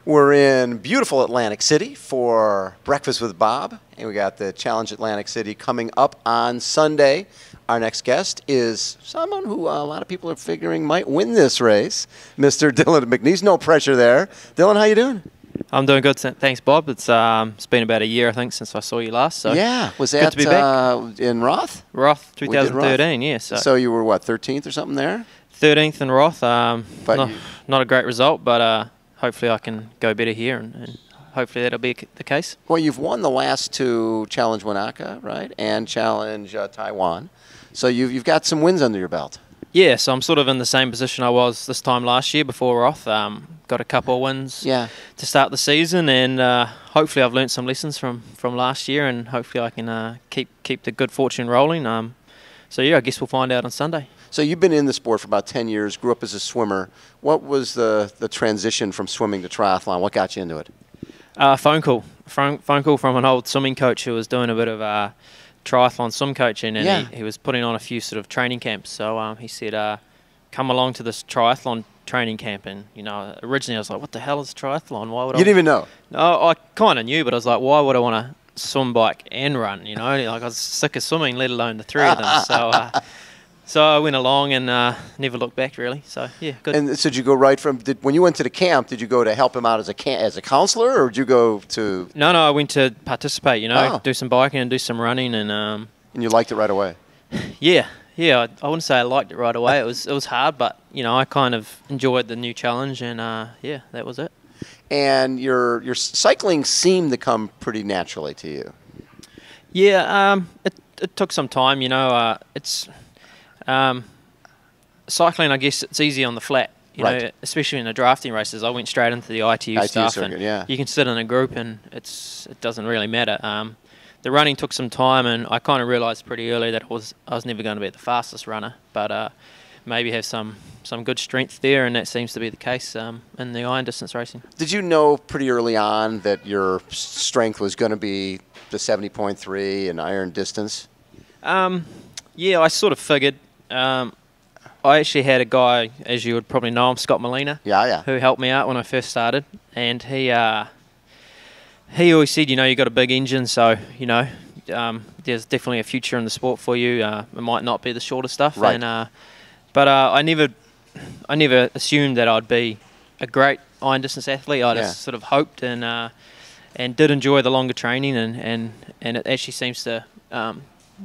We're in beautiful Atlantic City for Breakfast with Bob, and we got the Challenge Atlantic City coming up on Sunday. Our next guest is someone who a lot of people are figuring might win this race, Mr. Dylan McNeice. No pressure there. Dylan, how you doing? I'm doing good, thanks, Bob. It's been about a year, I think, since I saw you last. So yeah, was good that to be back. In Roth? Roth, 2013, Roth. yeah. So you were, what, 13th or something there? 13th in Roth. Not a great result, but hopefully I can go better here, and hopefully that'll be the case. Well, you've won the last two Challenge Wanaka, right, and Challenge Taiwan. So you've got some wins under your belt. Yeah, so I'm sort of in the same position I was this time last year before Roth. Got a couple of wins to start the season, and hopefully I've learnt some lessons from last year, and hopefully I can keep the good fortune rolling. So yeah, I guess we'll find out on Sunday. So you've been in the sport for about 10 years, grew up as a swimmer. What was the transition from swimming to triathlon? What got you into it? Phone call from an old swimming coach who was doing a bit of triathlon swim coaching, and he was putting on a few sort of training camps. So he said, come along to this triathlon training camp. And, you know, originally I was like, what the hell is triathlon? Why would You didn't even know? No, I kind of knew, but I was like, why would I want to swim, bike and run? You know, like I was sick of swimming, let alone the three of them. So I went along and never looked back, really. So, yeah, good. And so did you go right from, when you went to the camp, did you go to help him out as a counselor, or did you go to? No, I went to participate, you know, do some biking and do some running. And you liked it right away? Yeah, I wouldn't say I liked it right away. It was hard, but, you know, I kind of enjoyed the new challenge, and, yeah, that was it. And your cycling seemed to come pretty naturally to you. Yeah, it took some time, you know. Cycling, I guess it's easy on the flat, you know, especially in the drafting races. I went straight into the ITU stuff, circuit, and you can sit in a group, and it doesn't really matter. The running took some time, and I kind of realised pretty early that I was never going to be the fastest runner, but maybe have some good strength there, and that seems to be the case in the iron distance racing. Did you know pretty early on that your strength was going to be the 70.3 and iron distance? Yeah, I sort of figured. I actually had a guy, as you would probably know him, Scott Molina, who helped me out when I first started, and he always said, you know, you got a big engine, so, you know, there's definitely a future in the sport for you. It might not be the shorter stuff, but I never assumed that I'd be a great iron distance athlete. I just sort of hoped and did enjoy the longer training, and it actually seems to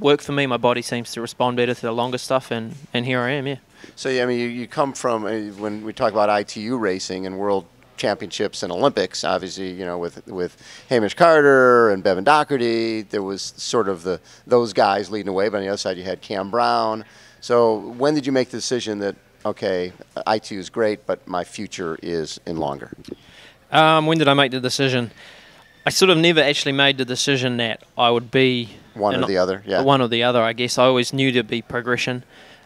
work for me. My body seems to respond better to the longer stuff, and here I am, yeah. So, I mean, you come from, when we talk about ITU racing and world championships and Olympics, obviously, you know, with Hamish Carter and Bevan Doherty, there was sort of those guys leading the way, but on the other side you had Cam Brown. So when did you make the decision that, okay, ITU is great, but my future is in longer? When did I make the decision? I sort of never actually made the decision that I would be one or the other. Yeah, one or the other. I guess I always knew there'd be progression,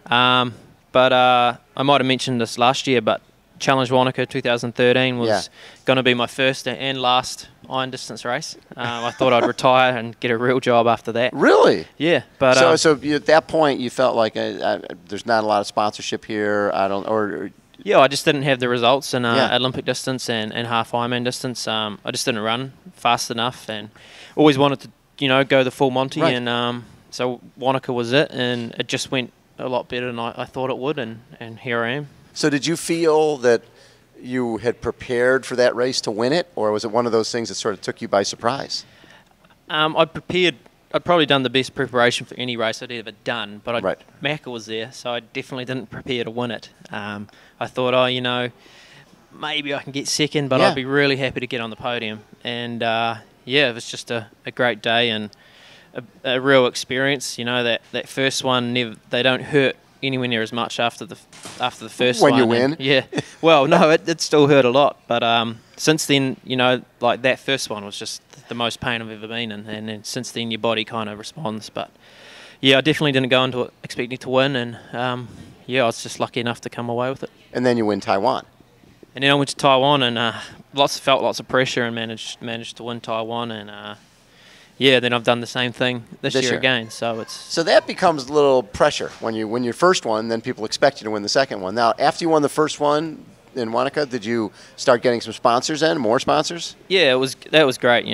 but I might have mentioned this last year. But Challenge Wanaka 2013 was going to be my first and last iron distance race. I thought I'd retire and get a real job after that. Really? Yeah. But so at that point you felt like there's not a lot of sponsorship here. Yeah, I just didn't have the results in Olympic distance and half Ironman distance. I just didn't run fast enough, and always wanted to, you know, go the full Monty. And so Wanaka was it, and it just went a lot better than I thought it would, and here I am. So did you feel that you had prepared for that race to win it, or was it one of those things that sort of took you by surprise? I'd probably done the best preparation for any race I'd ever done, but Macca was there, so I definitely didn't prepare to win it. I thought, oh, you know, maybe I can get second, but I'd be really happy to get on the podium. And, yeah, it was just a great day and a real experience. You know, that first one, they don't hurt anywhere near as much after the first one. When you win? Yeah. Well, no, it still hurt a lot, but since then, you know, like that first one was just the most pain I've ever been in, and then since then your body kind of responds. But yeah, I definitely didn't go into it expecting to win, and yeah, I was just lucky enough to come away with it. And then you win Taiwan. And then I went to Taiwan and felt lots of pressure and managed to win Taiwan, and yeah, then I've done the same thing this year again. So that becomes a little pressure when you win your first one. Then people expect you to win the second one. Now, after you won the first one, in Wanaka? Did you start getting some sponsors then, more sponsors? Yeah, that was great.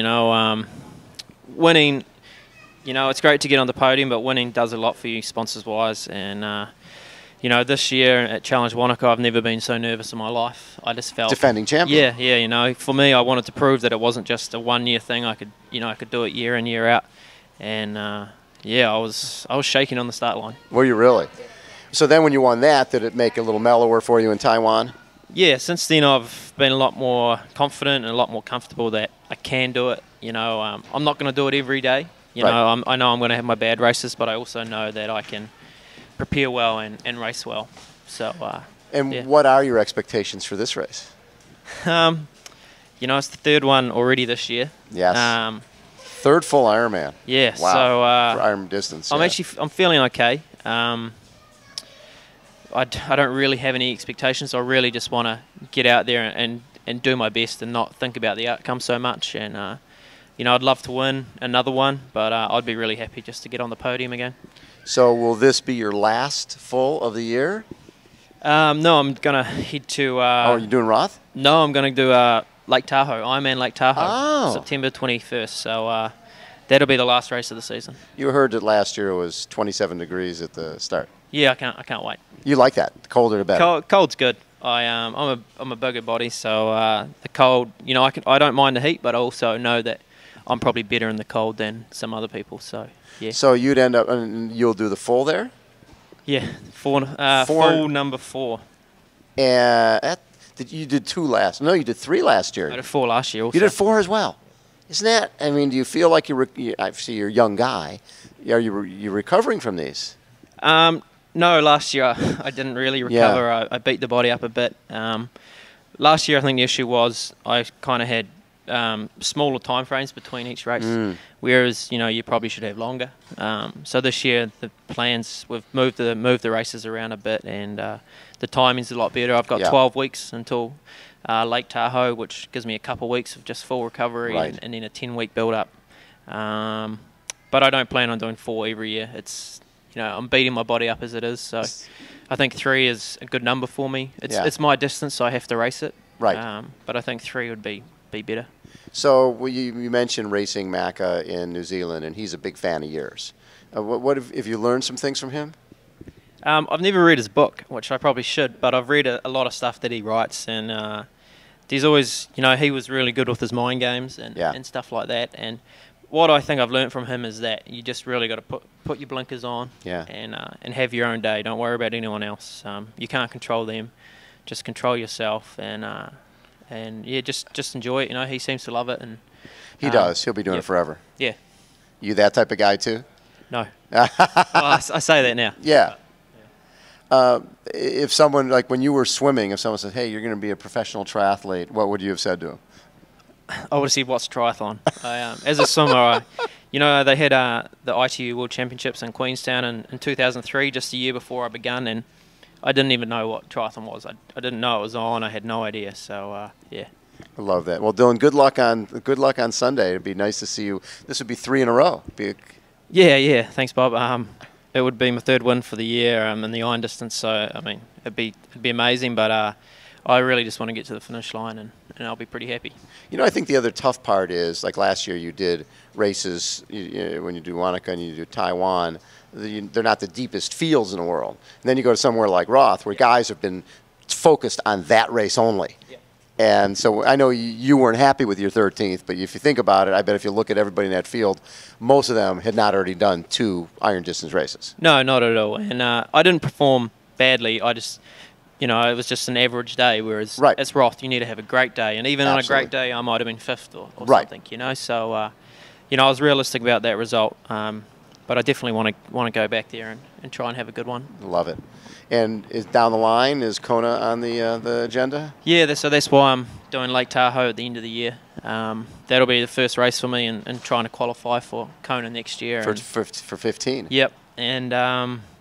Winning, it's great to get on the podium, but winning does a lot for you sponsors-wise. And, this year at Challenge Wanaka, I've never been so nervous in my life. I just felt... Defending champion. Yeah, for me, I wanted to prove that it wasn't just a one-year thing. I could do it year in, year out. And, I was shaking on the start line. Were you really? So then when you won that, did it make it a little mellower for you in Taiwan? Yeah, since then I've been a lot more confident and a lot more comfortable that I can do it. I'm not going to do it every day. I know I'm going to have my bad races, but I also know that I can prepare well and race well. So. What are your expectations for this race? It's the third one already this year. Yes. Third full Ironman. Yeah. Wow. So for Ironman distance. I'm feeling okay. I don't really have any expectations. I really just want to get out there and do my best and not think about the outcome so much. And, I'd love to win another one, but I'd be really happy just to get on the podium again. So will this be your last full of the year? No, I'm going to head to... you're doing Roth? No, I'm going to do Lake Tahoe, Ironman Lake Tahoe, oh. September 21st. So that'll be the last race of the season. You heard that last year it was 27 degrees at the start. Yeah, I can't wait. You like that? The colder the better. Cold's good. I'm a bigger body, so the cold. I don't mind the heat, but I also know that I'm probably better in the cold than some other people. So yeah. So you'd end up, and you'll do the full there. Yeah, full number 4. You did 2 last. No, you did 3 last year. I did 4 last year. Also. You did 4 as well. Isn't that? I mean, do you feel like obviously you're a young guy? Are you recovering from these? No, last year I didn't really recover. Yeah. I beat the body up a bit. Last year I think the issue was I kind of had smaller time frames between each race, whereas you probably should have longer. So this year the plans, we've moved the races around a bit, and the timing's a lot better. I've got 12 weeks until Lake Tahoe, which gives me a couple of weeks of just full recovery, and then a 10-week build-up. But I don't plan on doing 4 every year. It's I'm beating my body up as it is, so I think 3 is a good number for me. It's my distance, so I have to race it. Right. But I think 3 would be better. So you mentioned racing Macca in New Zealand, and he's a big fan of yours. What have you learned some things from him? I've never read his book, which I probably should, but I've read a lot of stuff that he writes, and there's always, he was really good with his mind games and stuff like that. And what I think I've learned from him is that you just really got to put your blinkers on and have your own day. Don't worry about anyone else. You can't control them. Just control yourself and just enjoy it. He seems to love it, and he does. He'll be doing it forever. Yeah. You that type of guy too? No. Well, I say that now. Yeah. If someone, like when you were swimming, if someone said, "Hey, you're going to be a professional triathlete," what would you have said to him? I would have said, "What's triathlon?" As a swimmer, they had the ITU World Championships in Queenstown in 2003, just a year before I began, and I didn't even know what triathlon was. I didn't know it was on. I had no idea. So yeah. I love that. Well, Dylan, good luck on Sunday. It'd be nice to see you. This would be 3 in a row. Yeah. Thanks, Bob. It would be my 3rd win for the year in the iron distance. So I mean, it'd be amazing. But I really just want to get to the finish line, and I'll be pretty happy. I think the other tough part is, like last year you did races, when you do Wanaka and you do Taiwan, they're not the deepest fields in the world. And then you go to somewhere like Roth where guys have been focused on that race only. Yeah. And so I know you weren't happy with your 13th, but if you think about it, I bet if you look at everybody in that field, most of them had not already done 2 iron distance races. No, not at all. And I didn't perform badly. I just... it was just an average day, whereas as Roth, you need to have a great day. And even on a great day, I might have been 5th or something, So, I was realistic about that result. But I definitely want to go back there and try and have a good one. Love it. And is down the line, is Kona on the agenda? Yeah, so that's why I'm doing Lake Tahoe at the end of the year. That'll be the first race for me and trying to qualify for Kona next year. For 15? Yep. And,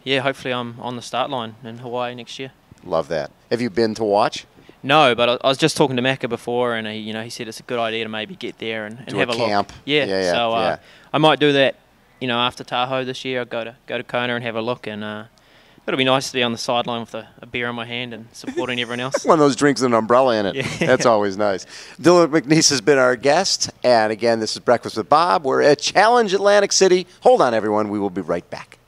hopefully I'm on the start line in Hawaii next year. Love that. Have you been to watch? No, but I was just talking to Macca before, and he said it's a good idea to maybe get there and have a camp. Look. Yeah. So I might do that. After Tahoe this year, I'll go to Kona and have a look, and It'll be nice to be on the sideline with a beer in my hand and supporting everyone else. One of those drinks with an umbrella in it. Yeah. That's always nice. Dylan McNeice has been our guest. And again, this is Breakfast with Bob. We're at Challenge Atlantic City. Hold on, everyone. We will be right back.